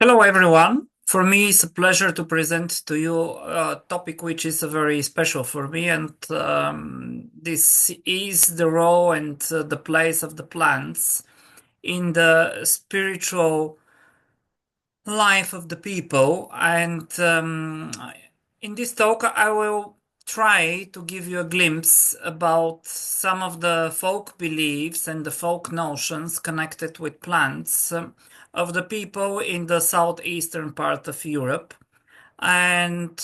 Hello, everyone. For me, it's a pleasure to present to you a topic which is very special for me, and this is the role and the place of the plants in the spiritual life of the people. And in this talk, I will try to give you a glimpse about some of the folk beliefs and the folk notions connected with plants of the people in the southeastern part of Europe. And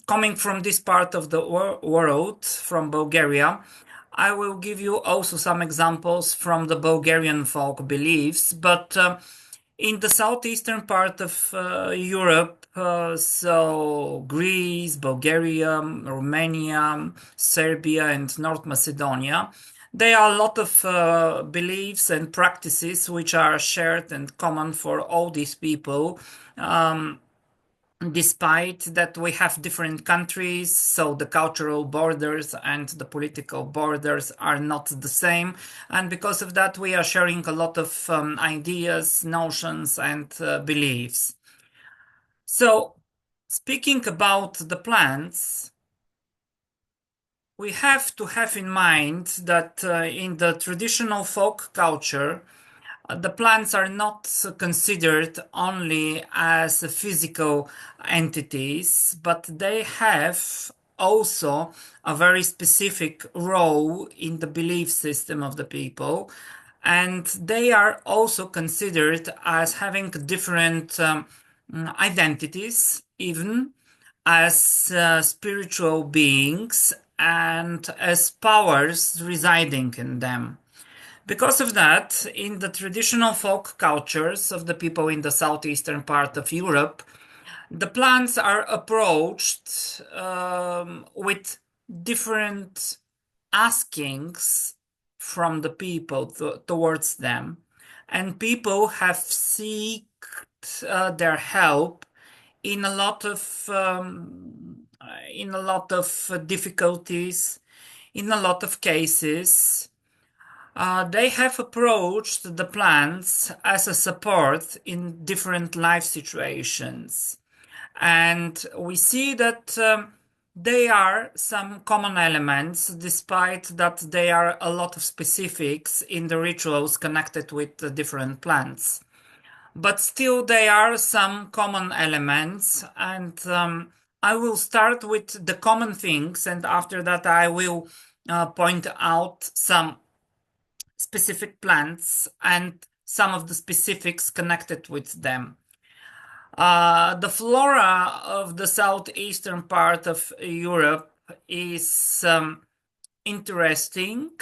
coming from this part of the world, from Bulgaria, I will give you also some examples from the Bulgarian folk beliefs, but in the southeastern part of Europe, so Greece, Bulgaria, Romania, Serbia, and North Macedonia, there are a lot of beliefs and practices which are shared and common for all these people. Despite that we have different countries, so the cultural borders and the political borders are not the same. And because of that, we are sharing a lot of ideas, notions, and beliefs. So, speaking about the plants, we have to have in mind that in the traditional folk culture, the plants are not considered only as physical entities, but they have also a very specific role in the belief system of the people. And they are also considered as having different identities, even as spiritual beings and as powers residing in them. Because of that, in the traditional folk cultures of the people in the southeastern part of Europe, the plants are approached with different askings from the people towards them, and people have sought their help in a lot of difficulties, in a lot of cases. They have approached the plants as a support in different life situations. And we see that they are some common elements, despite that there are a lot of specifics in the rituals connected with the different plants. But still, there are some common elements, and I will start with the common things, and after that, I will point out some specific plants and some of the specifics connected with them. The flora of the southeastern part of Europe is interesting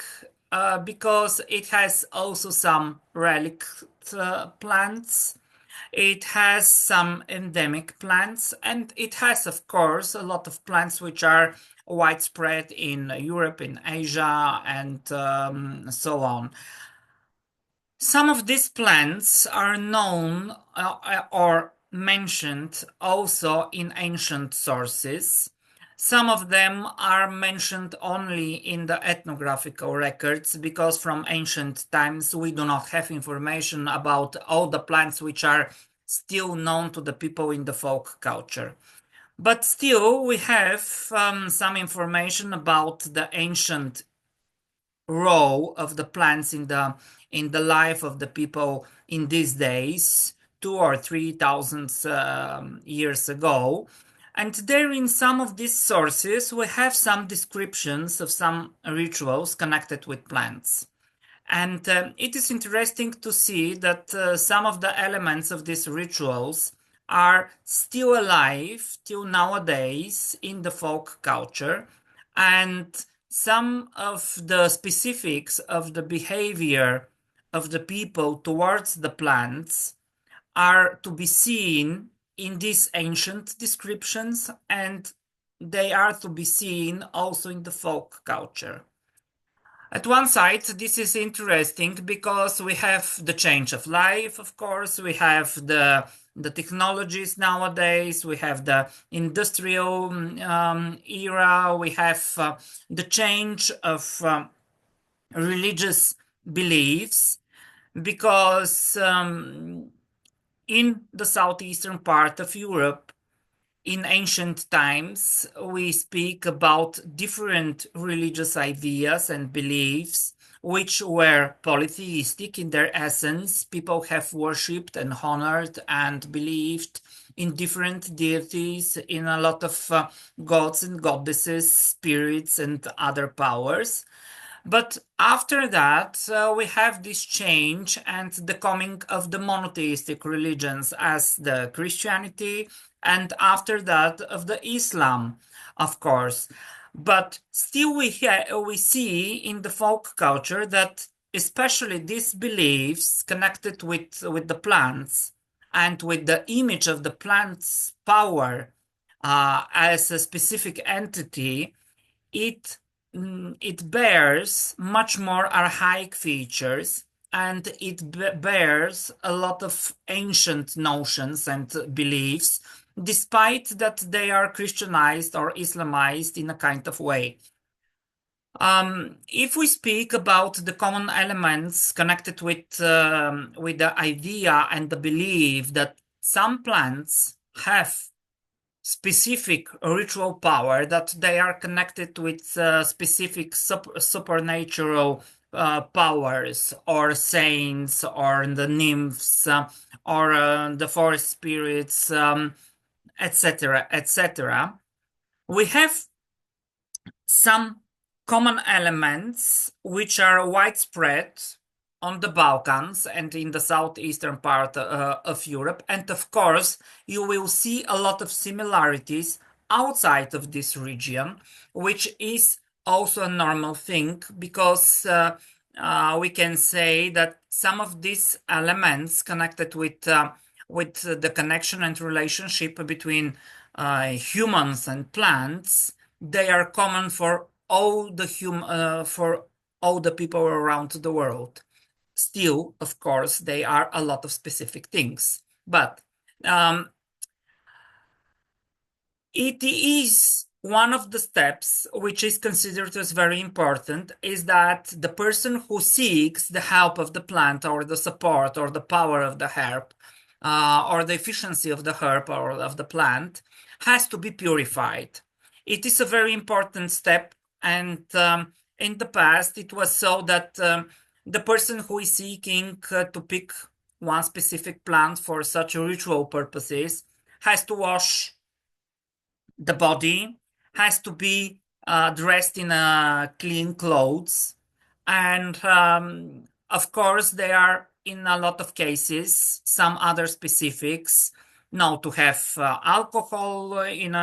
because it has also some relic plants. It has some endemic plants, and it has, of course, a lot of plants which are widespread in Europe, in Asia, and so on. Some of these plants are known or mentioned also in ancient sources. Some of them are mentioned only in the ethnographical records because from ancient times we do not have information about all the plants which are still known to the people in the folk culture. But still, we have some information about the ancient role of the plants in the life of the people in these days, 2 or 3 thousand years ago. And there, in some of these sources, we have some descriptions of some rituals connected with plants. And it is interesting to see that some of the elements of these rituals are still alive till nowadays in the folk culture. And some of the specifics of the behavior of the people towards the plants are to be seen in these ancient descriptions, and they are to be seen also in the folk culture. At one side, this is interesting because we have the change of life, of course, we have the technologies nowadays, we have the industrial era, we have the change of religious beliefs, because in the southeastern part of Europe, in ancient times, we speak about different religious ideas and beliefs, which were polytheistic in their essence. People have worshipped and honored and believed in different deities, in a lot of gods and goddesses, spirits, and other powers. But after that, we have this change and the coming of the monotheistic religions as the Christianity, and after that of the Islam, of course. But still, we see in the folk culture that especially these beliefs connected with the plants and with the image of the plant's power as a specific entity, it it bears much more archaic features, and it bears a lot of ancient notions and beliefs, despite that they are Christianized or Islamized in a kind of way. If we speak about the common elements connected with the idea and the belief that some plants have specific ritual power, that they are connected with specific supernatural powers, or saints, or the nymphs, or the forest spirits, etc., etc. We have some common elements which are widespread on the Balkans and in the southeastern part of Europe. And of course, you will see a lot of similarities outside of this region, which is also a normal thing, because we can say that some of these elements connected with the connection and relationship between humans and plants, they are common for for all the people around the world. Still, of course, they are a lot of specific things, but um, it is one of the steps which is considered as very important, is that the person who seeks the help of the plant, or the support or the power of the herb, or the efficiency of the herb or of the plant, has to be purified. It is a very important step, and in the past it was so that the person who is seeking to pick one specific plant for such ritual purposes has to wash the body, has to be dressed in clean clothes, and of course there are in a lot of cases some other specifics. Now, to have alcohol in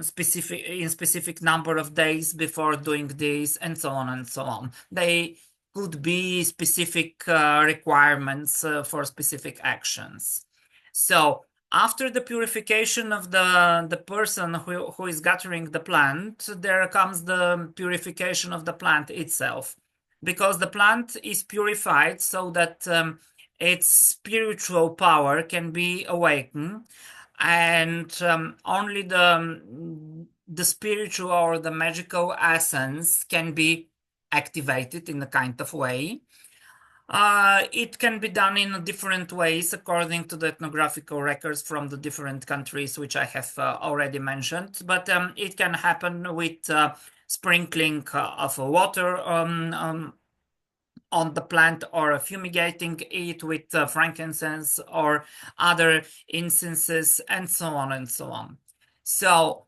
specific number of days before doing this, and so on and so on. They could be specific requirements for specific actions. So after the purification of the person who is gathering the plant, there comes the purification of the plant itself, because the plant is purified so that its spiritual power can be awakened, and only the spiritual or the magical essence can be activated in a kind of way. It can be done in different ways according to the ethnographical records from the different countries, which I have already mentioned. But it can happen with sprinkling of water on the plant, or fumigating it with frankincense or other incenses, and so on and so on. So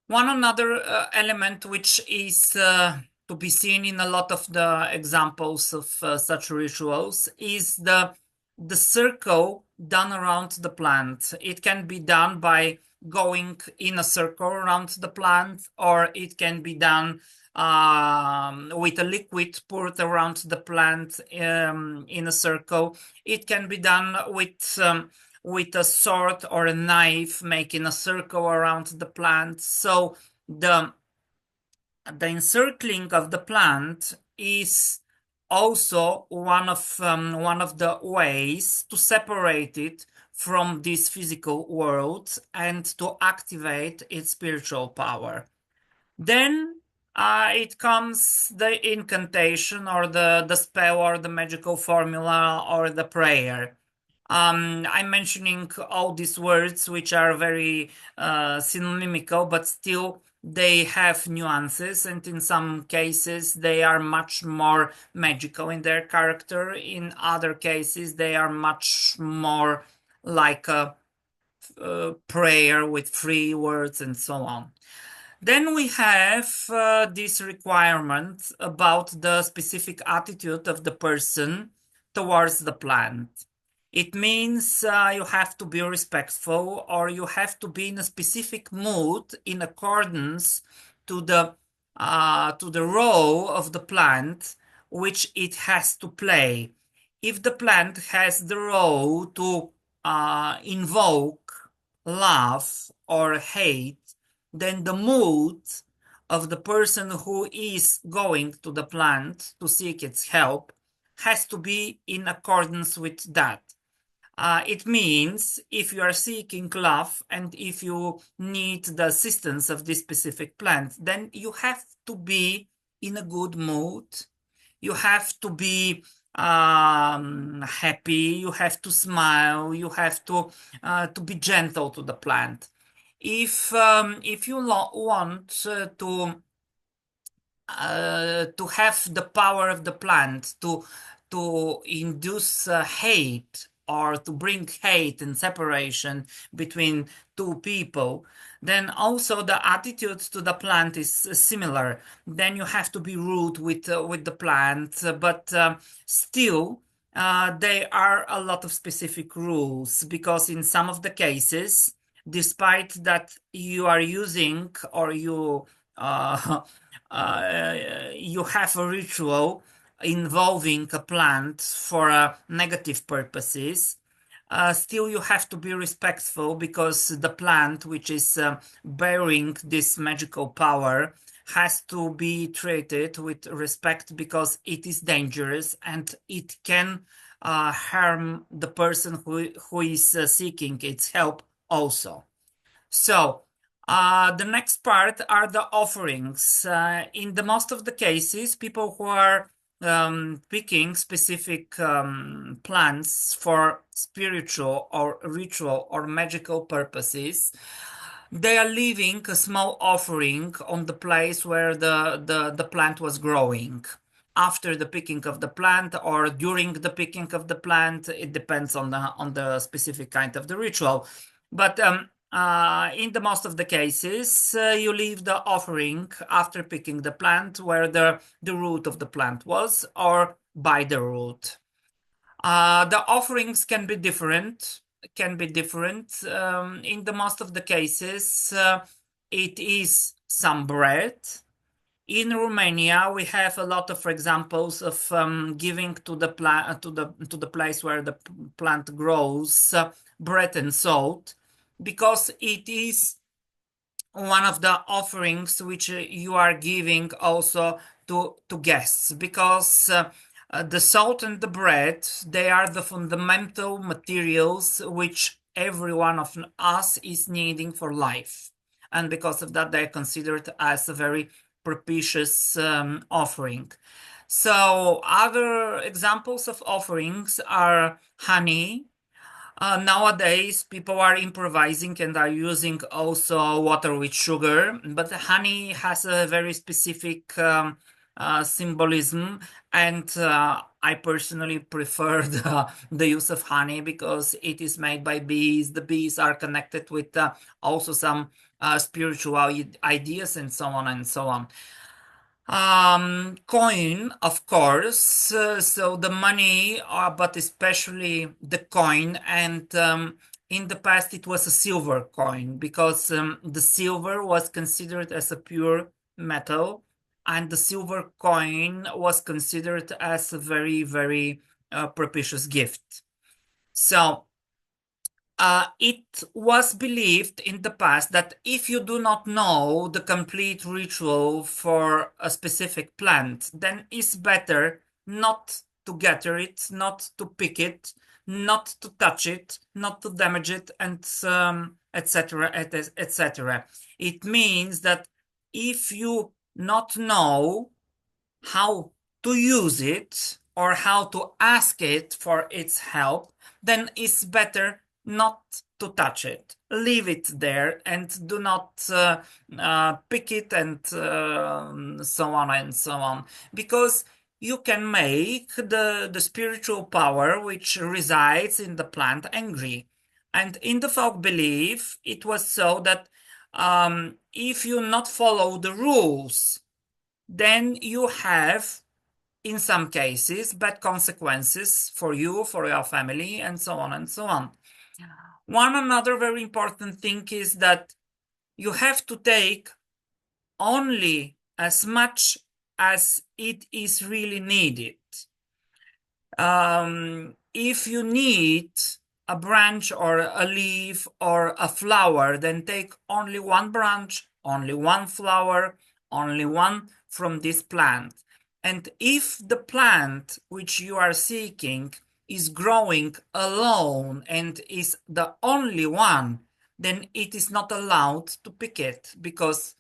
one another element which is to be seen in a lot of the examples of such rituals is the circle done around the plant. It can be done by going in a circle around the plant, or it can be done with a liquid poured around the plant in a circle. It can be done with a sword or a knife, making a circle around the plant. So the encircling of the plant is also one of the ways to separate it from this physical world and to activate its spiritual power. Then it comes the incantation, or the spell, or the magical formula, or the prayer. I'm mentioning all these words which are very synonymical, but still they have nuances, and in some cases they are much more magical in their character. In other cases, they are much more like a prayer with three words and so on. Then we have this requirement about the specific attitude of the person towards the plant. It means you have to be respectful, or you have to be in a specific mood in accordance to the role of the plant which it has to play. If the plant has the role to invoke love or hate, then the mood of the person who is going to the plant to seek its help has to be in accordance with that. It means if you are seeking love and if you need the assistance of this specific plant, then you have to be in a good mood. You have to be happy. You have to smile. You have to be gentle to the plant. If you want to have the power of the plant to induce hate or to bring hate and separation between two people, then also the attitude to the plant is similar. Then you have to be rude with the plant, but still there are a lot of specific rules, because in some of the cases, despite that you are using or uh, you have a ritual involving a plant for negative purposes, still you have to be respectful, because the plant which is bearing this magical power has to be treated with respect, because it is dangerous and it can harm the person who is seeking its help also. So, the next part are the offerings. In the most of the cases, people who are picking specific plants for spiritual or ritual or magical purposes, they are leaving a small offering on the place where the plant was growing. After the picking of the plant or during the picking of the plant, it depends on the specific kind of the ritual. But in the most of the cases, you leave the offering after picking the plant where the root of the plant was, or by the root. The offerings can be different. In the most of the cases, it is some bread. In Romania, we have a lot of examples of giving to the plant to the place where the plant grows bread and salt, because it is one of the offerings which you are giving also to guests, because the salt and the bread, they are the fundamental materials which every one of us is needing for life, and because of that they are considered as a very propitious offering. So other examples of offerings are honey. Nowadays, people are improvising and are using also water with sugar, but honey has a very specific symbolism, and I personally prefer the use of honey, because it is made by bees. The bees are connected with also some spiritual ideas and so on and so on. Coin, of course. So the money, but especially the coin, and in the past it was a silver coin, because the silver was considered as a pure metal, and the silver coin was considered as a very, very propitious gift. So it was believed in the past that if you do not know the complete ritual for a specific plant, then it's better not to gather it, not to pick it, not to touch it, not to damage it, and etc., etc. It means that if you not know how to use it, or how to ask it for its help, then it's better not to touch it. Leave it there and do not pick it and so on and so on. Because you can make the spiritual power which resides in the plant angry. And in the folk belief, it was so that if you not follow the rules, then you have, in some cases, bad consequences for you, for your family, and so on and so on. One another very important thing is that you have to take only as much as it is really needed. If you need a branch or a leaf or a flower, then take only one branch, only one flower, only one from this plant. And if the plant which you are seeking is growing alone and is the only one, then it is not allowed to pick it, because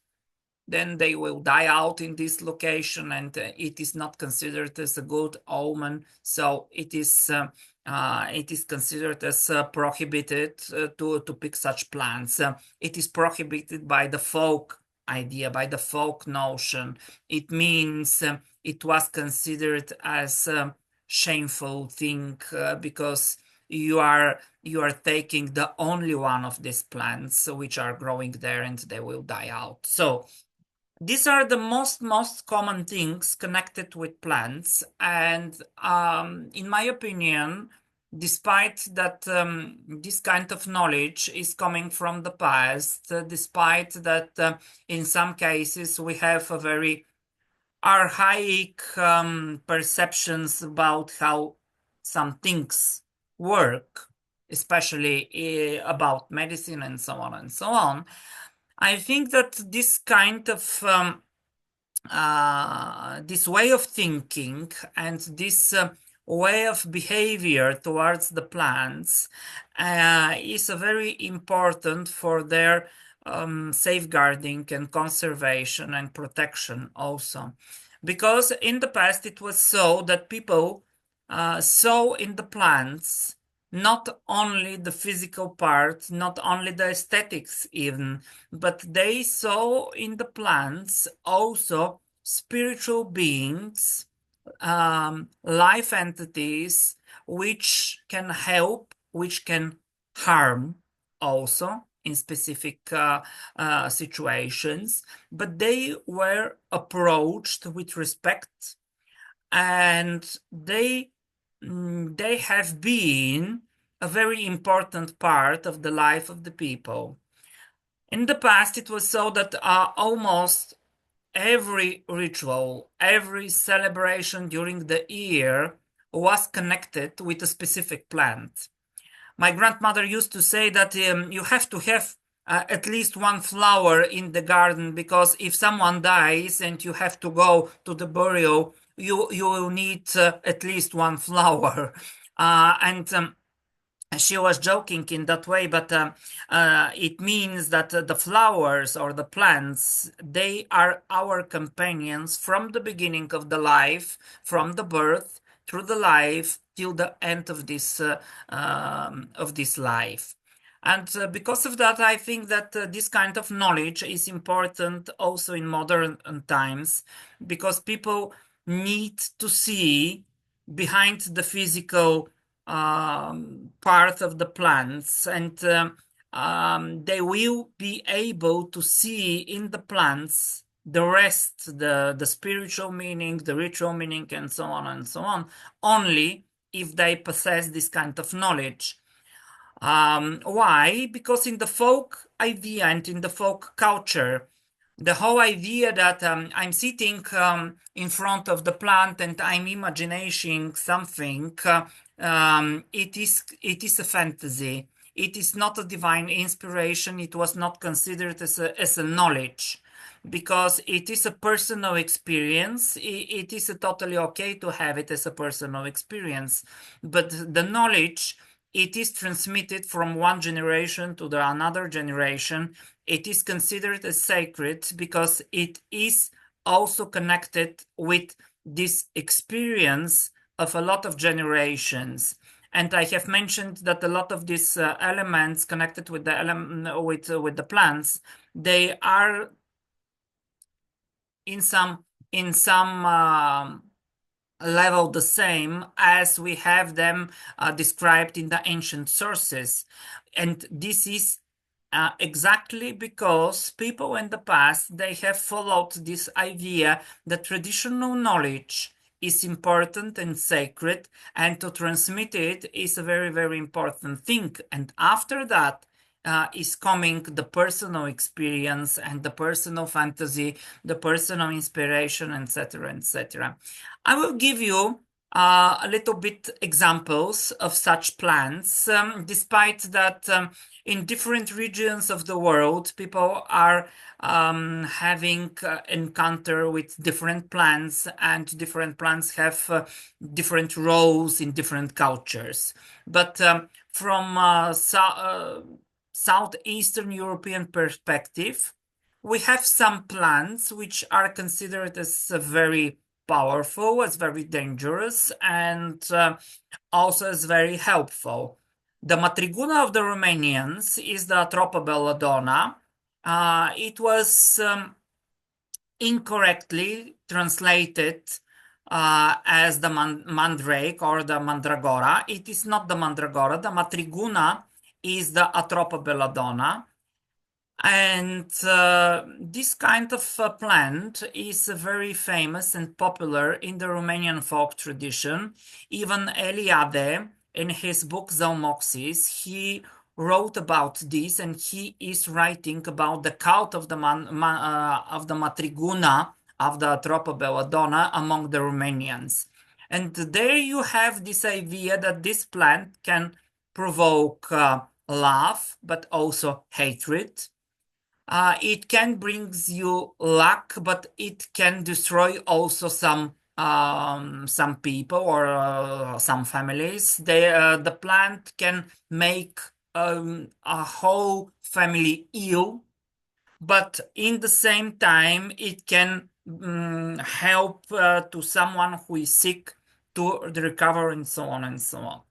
then they will die out in this location, and it is not considered as a good omen. So it is considered as prohibited to pick such plants. It is prohibited by the folk idea, by the folk notion. It means it was considered as a shameful thing because you are taking the only one of these plants which are growing there, and they will die out. So these are the most common things connected with plants, and in my opinion, despite that this kind of knowledge is coming from the past, despite that in some cases we have a very archaic perceptions about how some things work, especially about medicine and so on and so on. I think that this kind of this way of thinking and this way of behavior towards the plants is very important for their safeguarding and conservation and protection also. Because in the past it was so that people saw in the plants not only the physical part, not only the aesthetics even, but they saw in the plants also spiritual beings, life entities, which can help, which can harm also in specific situations, but they were approached with respect, and they have been a very important part of the life of the people. In the past, it was so that almost every ritual, every celebration during the year was connected with a specific plant. My grandmother used to say that you have to have at least one flower in the garden, because if someone dies and you have to go to the burial, you will need at least one flower. And she was joking in that way, but it means that the flowers or the plants, they are our companions from the beginning of the life, from the birth through the life till the end of this life. And because of that, I think that this kind of knowledge is important also in modern times, because people need to see behind the physical part of the plants, and they will be able to see in the plants the rest, the spiritual meaning, the ritual meaning, and so on and so on, only if they possess this kind of knowledge. Why? Because in the folk idea and in the folk culture, the whole idea that I'm sitting in front of the plant and I'm imagining something, it is a fantasy. It is not a divine inspiration. It was not considered as a knowledge, because it is a personal experience. It is totally okay to have it as a personal experience, but the knowledge, it is transmitted from one generation to the another generation. It is considered as sacred because it is also connected with this experience of a lot of generations. And I have mentioned that a lot of these elements connected with the with the plants, they are in some level the same as we have them described in the ancient sources. And this is exactly because people in the past, they have followed this idea that traditional knowledge is important and sacred, and to transmit it is a very, very important thing. And after that is coming the personal experience and the personal fantasy, the personal inspiration, etc., etc. I will give you a little bit examples of such plants, despite that in different regions of the world, people are having encounter with different plants, and different plants have different roles in different cultures. But from southeastern European perspective, we have some plants which are considered as very powerful, as very dangerous, and also as very helpful. The matriguna of the Romanians is the Atropa belladonna. It was incorrectly translated as the mandrake or the mandragora. It is not the mandragora. The matriguna is the Atropa belladonna. And this kind of plant is very famous and popular in the Romanian folk tradition. Even Eliade, in his book Zoomoxis, he wrote about this, and he is writing about the cult of the of the Matriguna of the Atropa belladonna among the Romanians. And there you have this idea that this plant can provoke love, but also hatred. It can bring you luck, but it can destroy also some people or some families. The plant can make a whole family ill, but in the same time, it can help to someone who is sick to recover, and so on and so on.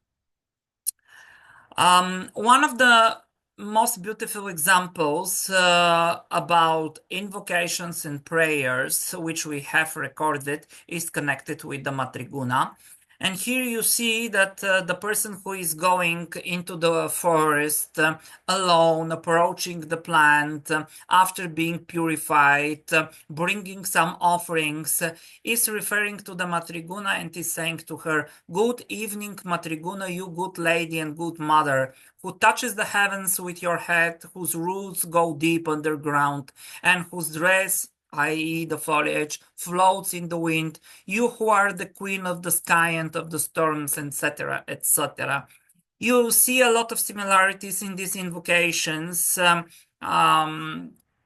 One of the most beautiful examples about invocations and prayers which we have recorded is connected with the Matriguna. And here you see that the person who is going into the forest alone, approaching the plant after being purified, bringing some offerings, is referring to the Matriguna and is saying to her, "Good evening, Matriguna, you good lady and good mother, who touches the heavens with your head, whose roots go deep underground, and whose dress, i.e., the foliage, floats in the wind, you who are the queen of the sky and of the storms," etc., etc. You see a lot of similarities in these invocations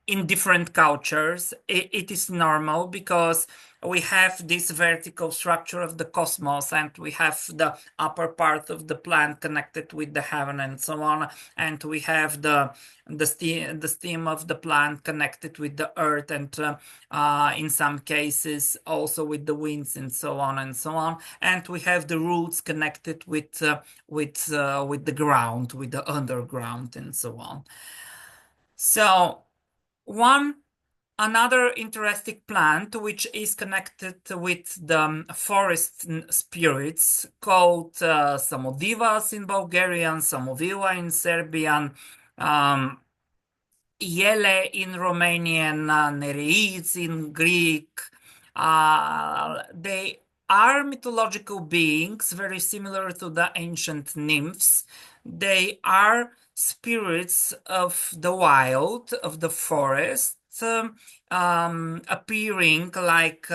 in different cultures. It is normal because we have this vertical structure of the cosmos, and we have the upper part of the plant connected with the heaven and so on, and we have the stem of the plant connected with the earth, and in some cases also with the winds, and so on and so on, and we have the roots connected with the ground, with the underground, and so on. So one another interesting plant which is connected with the forest spirits, called Samodivas in Bulgarian, Samovila in Serbian, Iele in Romanian, Nereids in Greek. They are mythological beings, very similar to the ancient nymphs. They are spirits of the wild, of the forest, appearing like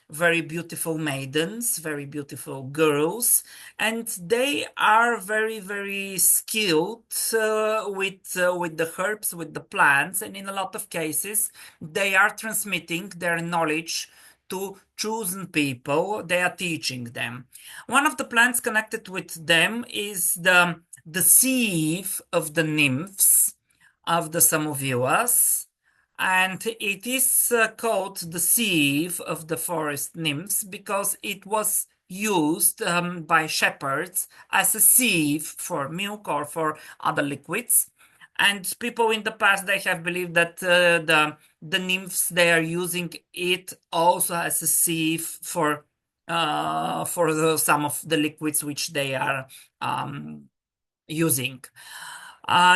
very beautiful maidens, very beautiful girls, and they are very, very skilled with the herbs, with the plants, and in a lot of cases, they are transmitting their knowledge to chosen people. They are teaching them. One of the plants connected with them is the sieve of the nymphs of the Samovilas, and it is called the sieve of the forest nymphs because it was used by shepherds as a sieve for milk or for other liquids. And people in the past, they have believed that the nymphs, they are using it also as a sieve for some of the liquids which they are using.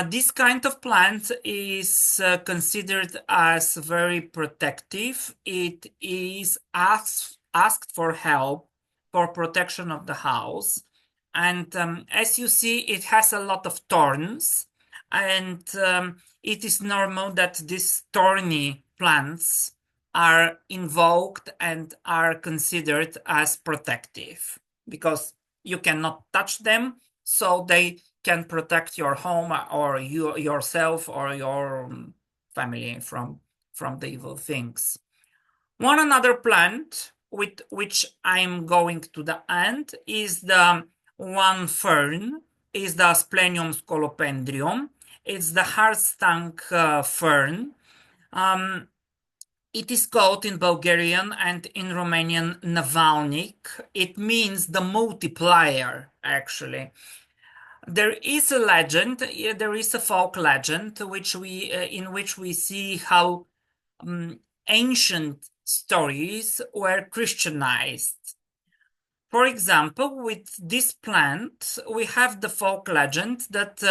This kind of plant is considered as very protective. It is asked for help for protection of the house. And as you see, it has a lot of thorns. And it is normal that these thorny plants are invoked and are considered as protective because you cannot touch them, so they can protect your home or yourself or your family from the evil things. One another plant with which I'm going to the end is the one fern, is the Splenium scolopendrium. It's the heartstang fern. It is called in Bulgarian and in Romanian Navalnik. It means the multiplier, actually. There is a legend, there is a folk legend, in which we see how ancient stories were Christianized. For example, with this plant, we have the folk legend that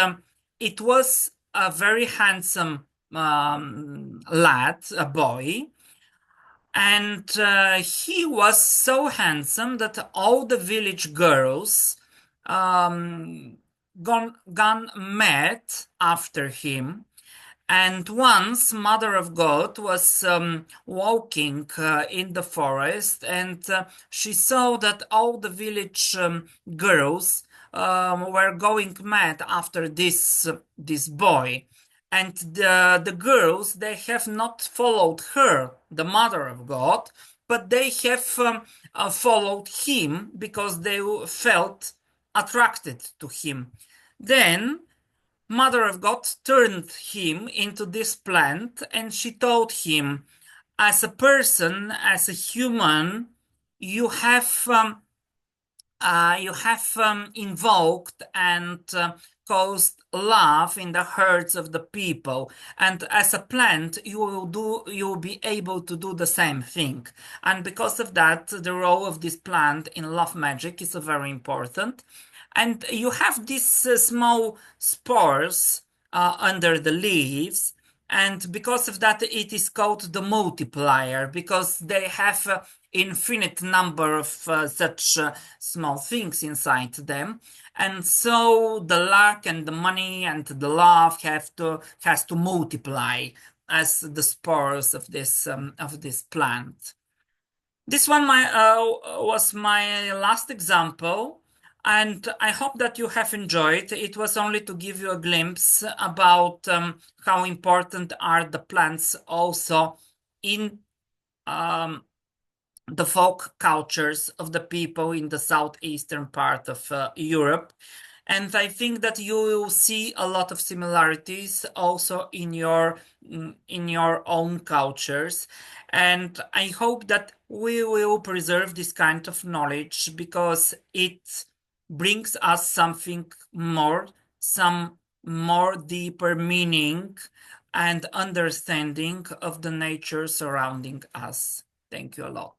it was a very handsome lad, a boy, and he was so handsome that all the village girls gone mad after him. And once Mother of God was walking in the forest, and she saw that all the village girls were going mad after this boy. And the girls, they have not followed her, the Mother of God, but they have followed him because they felt attracted to him. Then Mother of God turned him into this plant, and she told him, as a person, as a human, you have invoked and caused love in the hearts of the people, and as a plant you will be able to do the same thing. And because of that, the role of this plant in love magic is very important. And you have these small spores under the leaves, and because of that it is called the multiplier, because they have infinite number of such small things inside them. And so the luck and the money and the love has to multiply as the spores of this plant. This one was my last example, and I hope that you have enjoyed. It was only to give you a glimpse about how important are the plants also in um, the folk cultures of the people in the southeastern part of Europe. And I think that you will see a lot of similarities also in your own cultures. And I hope that we will preserve this kind of knowledge because it brings us something more, some more deeper meaning and understanding of the nature surrounding us. Thank you a lot.